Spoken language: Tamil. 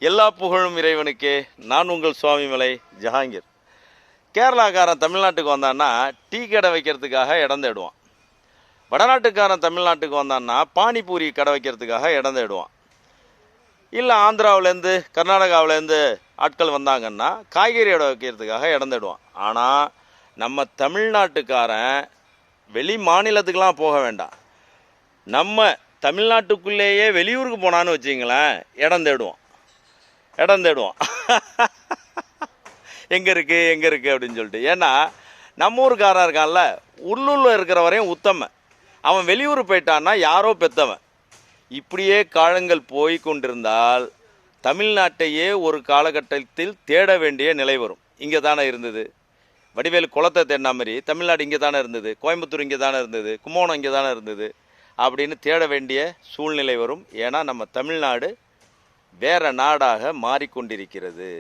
எல்லா புகழும் இறைவனுக்கே. நான் உங்கள் சுவாமிமலை ஜஹாங்கீர். கேரளாக்காரன் தமிழ்நாட்டுக்கு வந்தான்னா டீ கடை வைக்கிறதுக்காக இடம் தேடுவான். வடநாட்டுக்காரன் தமிழ்நாட்டுக்கு வந்தான்னா பானிபூரி கடை வைக்கிறதுக்காக இடம் தேடுவான். இல்லை ஆந்திராவிலேருந்து கர்நாடகாவிலேருந்து ஆட்கள் வந்தாங்கன்னா காய்கறி கடை வைக்கிறதுக்காக இடம் தேடுவான். ஆனால் நம்ம தமிழ்நாட்டுக்காரன் வெளி மாநிலத்துக்கெலாம் போக வேண்டாம், நம்ம தமிழ்நாட்டுக்குள்ளேயே வெளியூருக்கு போனான்னு வச்சிங்களேன் இடம் தேடுவான். எங்கே இருக்குது அப்படின்னு சொல்லிட்டு. ஏன்னா நம்ம ஊருக்காரன் இருக்கான்ல, உள்ளூரில் இருக்கிற வரையும் உத்தமன், அவன் வெளியூர் போயிட்டான்னா யாரோ பெத்தவன். இப்படியே காலங்கள் போய் கொண்டிருந்தால் தமிழ்நாட்டையே ஒரு காலகட்டத்தில் தேட வேண்டிய நிலை வரும். இங்கே தானே இருந்தது, வடிவேலு குளத்தை தேடின மாதிரி தமிழ்நாடு இங்கே தானே இருந்தது, கோயம்புத்தூர் இங்கே தானே இருந்தது, கும்போணம் இங்கே தானே இருந்தது அப்படின்னு தேட வேண்டிய சூழ்நிலை வரும். ஏன்னா நம்ம தமிழ்நாடு வேறு நாடாக மாறிக்கொண்டிருக்கிறது.